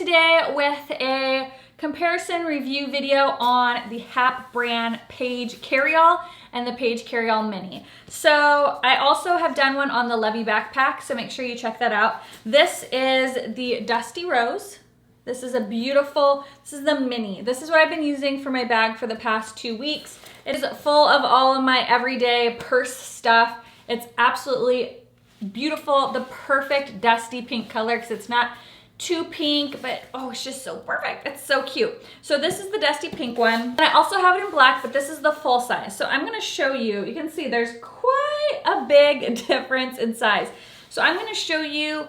today with a comparison review video on the Happ brand Paige Carryall and the Paige Carryall Mini. So I also have done one on the Levy backpack, so make sure you check that out. This is the Dusty Rose. This is a beautiful, this is the Mini. This is what I've been using for my bag for the past 2 weeks. It is full of all of my everyday purse stuff. It's absolutely beautiful, the perfect dusty pink color because it's not too pink, but oh, it's just so perfect. It's so cute. So this is the dusty pink one. And I also have it in black, but this is the full size. So I'm gonna show you, you can see there's quite a big difference in size. So I'm gonna show you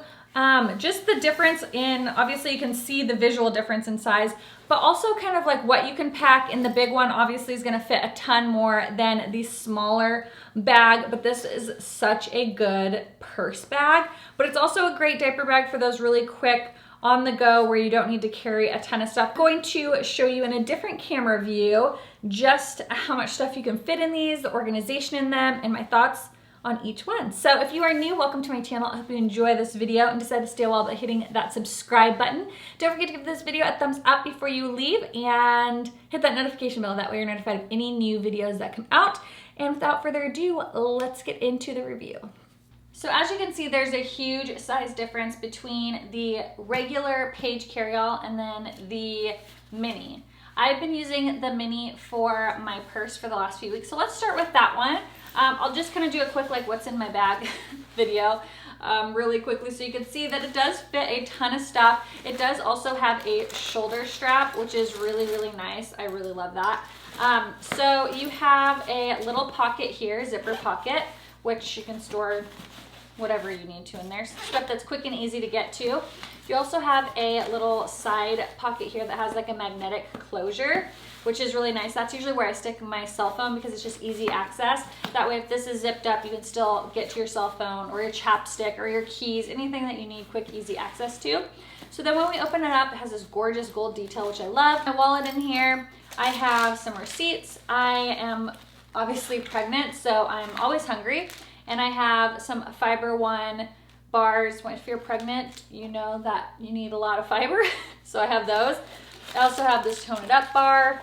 just the difference in, obviously you can see the visual difference in size, but also kind of like what you can pack in the big one obviously is gonna fit a ton more than the smaller bag, but this is such a good purse bag. But it's also a great diaper bag for those really quick on the go where you don't need to carry a ton of stuff. I'm going to show you in a different camera view just how much stuff you can fit in these, the organization in them, and my thoughts on each one. So if you are new, welcome to my channel. I hope you enjoy this video and decide to stay a while by hitting that subscribe button. Don't forget to give this video a thumbs up before you leave and hit that notification bell. That way you're notified of any new videos that come out. And without further ado, let's get into the review. So as you can see, there's a huge size difference between the regular Paige Carryall and then the Mini. I've been using the Mini for my purse for the last few weeks. So let's start with that one. I'll just kind of do a quick like what's in my bag video really quickly so you can see that it does fit a ton of stuff. It does also have a shoulder strap, which is really, really nice. I really love that. So you have a little pocket here, zipper pocket, which you can store whatever you need to in there. Stuff that's quick and easy to get to. You also have a little side pocket here that has like a magnetic closure, which is really nice. That's usually where I stick my cell phone because it's just easy access. That way if this is zipped up, you can still get to your cell phone or your chapstick or your keys, anything that you need quick, easy access to. So then when we open it up, it has this gorgeous gold detail, which I love. My wallet in here, I have some receipts. I am obviously pregnant, so I'm always hungry. And I have some Fiber One bars. If you're pregnant, you know that you need a lot of fiber. So I have those. I also have this Tone It Up bar.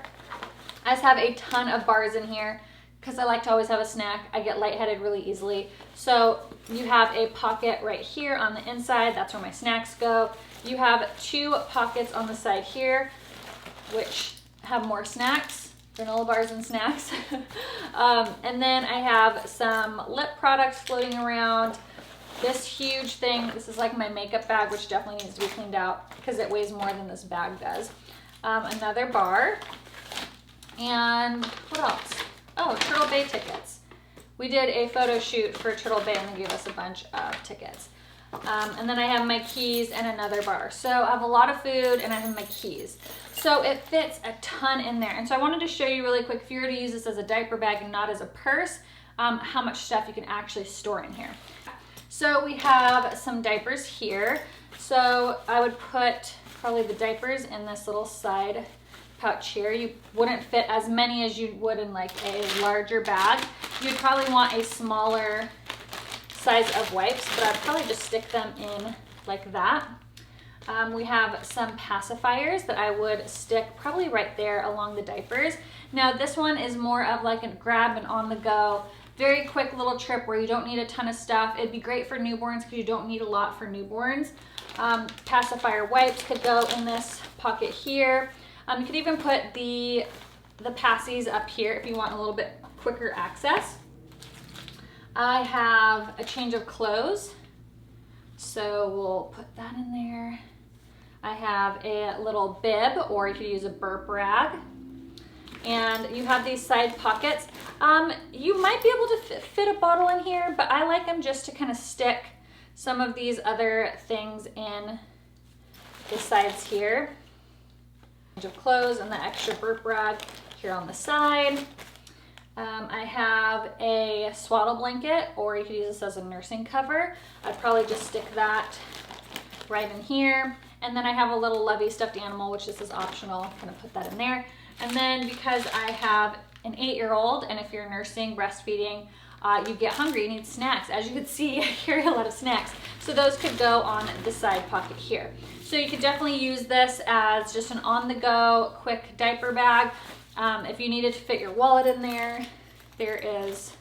I just have a ton of bars in here because I like to always have a snack. I get lightheaded really easily. So you have a pocket right here on the inside. That's where my snacks go. You have 2 pockets on the side here, which have more snacks. Granola bars and snacks. And then I have some lip products floating around. This huge thing, this is like my makeup bag, which definitely needs to be cleaned out because it weighs more than this bag does. Another bar. And what else? Oh, Turtle Bay tickets. We did a photo shoot for Turtle Bay and they gave us a bunch of tickets. And then I have my keys and another bar. So I have a lot of food and I have my keys. So it fits a ton in there. And so I wanted to show you really quick, if you were to use this as a diaper bag and not as a purse, how much stuff you can actually store in here. So we have some diapers here. So I would put probably the diapers in this little side pouch here. You wouldn't fit as many as you would in like a larger bag. You'd probably want a smaller size of wipes, but I'd probably just stick them in like that. We have some pacifiers that I would stick probably right there along the diapers. Now this one is more of like a grab and on the go, very quick little trip where you don't need a ton of stuff. It'd be great for newborns because you don't need a lot for newborns. Pacifier wipes could go in this pocket here. You could even put the passies up here if you want a little bit quicker access. I have a change of clothes, so we'll put that in there. I have a little bib, or you could use a burp rag. And you have these side pockets. You might be able to fit a bottle in here, but I like them just to kind of stick some of these other things in the sides here. Change of clothes and the extra burp rag here on the side. I have a swaddle blanket, or you could use this as a nursing cover. I'd probably just stick that right in here. And then I have a little Levy stuffed animal, which this is optional. I'm gonna put that in there. And then because I have an 8-year-old, and if you're nursing, breastfeeding, you get hungry, you need snacks. As you can see, I carry a lot of snacks. So those could go on the side pocket here. So you could definitely use this as just an on-the-go quick diaper bag. If you needed to fit your wallet in there, there is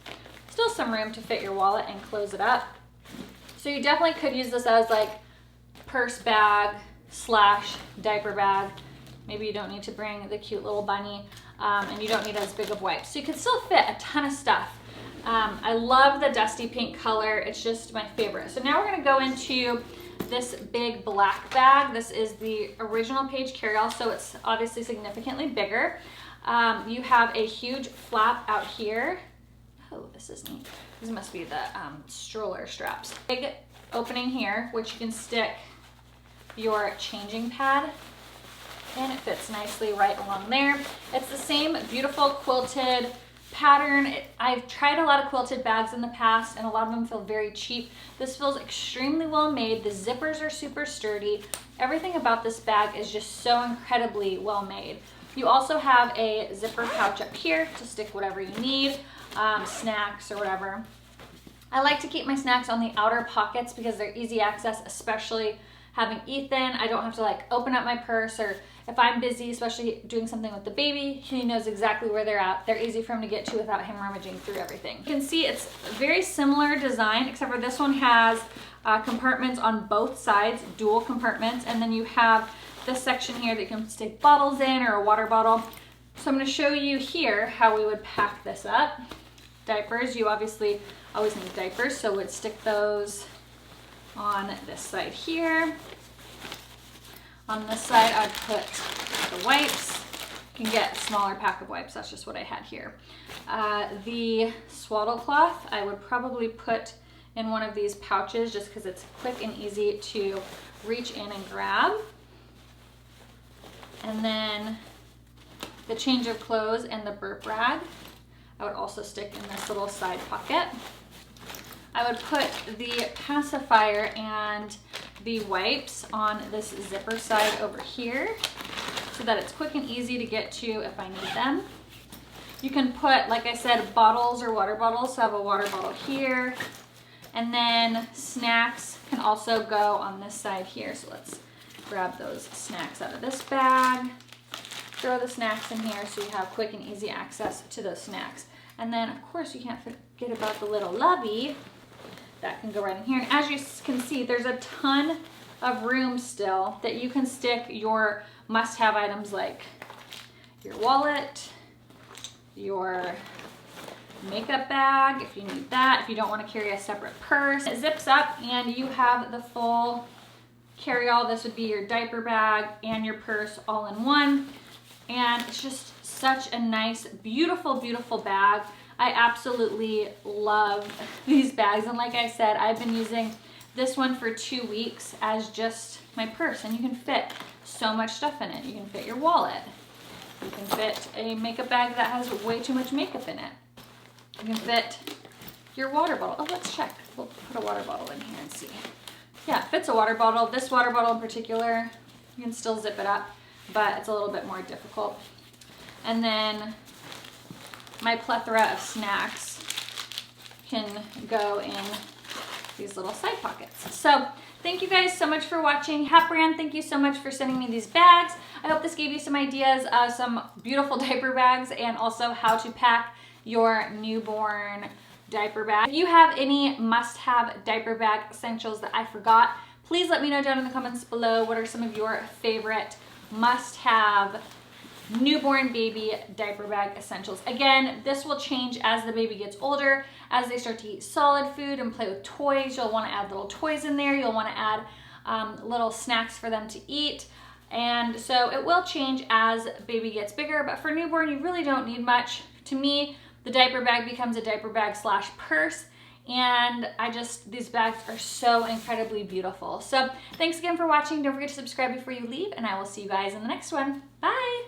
still some room to fit your wallet and close it up. So you definitely could use this as like purse bag slash diaper bag. Maybe you don't need to bring the cute little bunny, and you don't need as big of wipes. So you can still fit a ton of stuff. I love the dusty pink color. It's just my favorite. So now we're gonna go into this big black bag. This is the original Paige Carryall, so it's obviously significantly bigger. You have a huge flap out here. Oh, this is neat. These must be the stroller straps. Big opening here, which you can stick your changing pad, and it fits nicely right along there. It's the same beautiful quilted pattern. I've tried a lot of quilted bags in the past, and a lot of them feel very cheap. This feels extremely well made. The zippers are super sturdy. Everything about this bag is just so incredibly well made. You also have a zipper pouch up here to stick whatever you need, snacks or whatever. I like to keep my snacks on the outer pockets because they're easy access, especially having Ethan. I don't have to like open up my purse, or if I'm busy, especially doing something with the baby, he knows exactly where they're at. They're easy for him to get to without him rummaging through everything. You can see it's a very similar design, except for this one has compartments on both sides, dual compartments, and then you have this section here that you can stick bottles in or a water bottle. So I'm going to show you here how we would pack this up. Diapers, you obviously always need diapers, so we'd stick those on this side here. On this side, I'd put the wipes. You can get a smaller pack of wipes, that's just what I had here. The swaddle cloth, I would probably put in one of these pouches just because it's quick and easy to reach in and grab. And then the change of clothes and the burp rag, I would also stick in this little side pocket. I would put the pacifier and the wipes on this zipper side over here so that it's quick and easy to get to if I need them. You can put, like I said, bottles or water bottles. So I have a water bottle here. And then snacks can also go on this side here. So let's grab those snacks out of this bag. Throw the snacks in here so you have quick and easy access to those snacks. And then, of course, you can't forget about the little lovey. That can go right in here. And as you can see, there's a ton of room still that you can stick your must-have items like your wallet, your makeup bag, if you need that, if you don't want to carry a separate purse. It zips up and you have the full carry-all. This would be your diaper bag and your purse all in one. And it's just such a nice, beautiful, beautiful bag. I absolutely love these bags. And like I said, I've been using this one for 2 weeks as just my purse. And you can fit so much stuff in it. You can fit your wallet. You can fit a makeup bag that has way too much makeup in it. You can fit your water bottle. Oh, let's check. We'll put a water bottle in here and see. Yeah, it fits a water bottle. This water bottle in particular, you can still zip it up, but it's a little bit more difficult. And then my plethora of snacks can go in these little side pockets. So thank you guys so much for watching. Happ brand, thank you so much for sending me these bags. I hope this gave you some ideas of some beautiful diaper bags and also how to pack your newborn diaper bag. If you have any must-have diaper bag essentials that I forgot, please let me know down in the comments below. What are some of your favorite must-have newborn baby diaper bag essentials? Again, this will change as the baby gets older. As they start to eat solid food and play with toys, you'll want to add little toys in there. You'll want to add little snacks for them to eat. And so it will change as baby gets bigger, but for newborn, you really don't need much. To me, the diaper bag becomes a diaper bag slash purse, and these bags are so incredibly beautiful. So thanks again for watching. Don't forget to subscribe before you leave, and I will see you guys in the next one. Bye.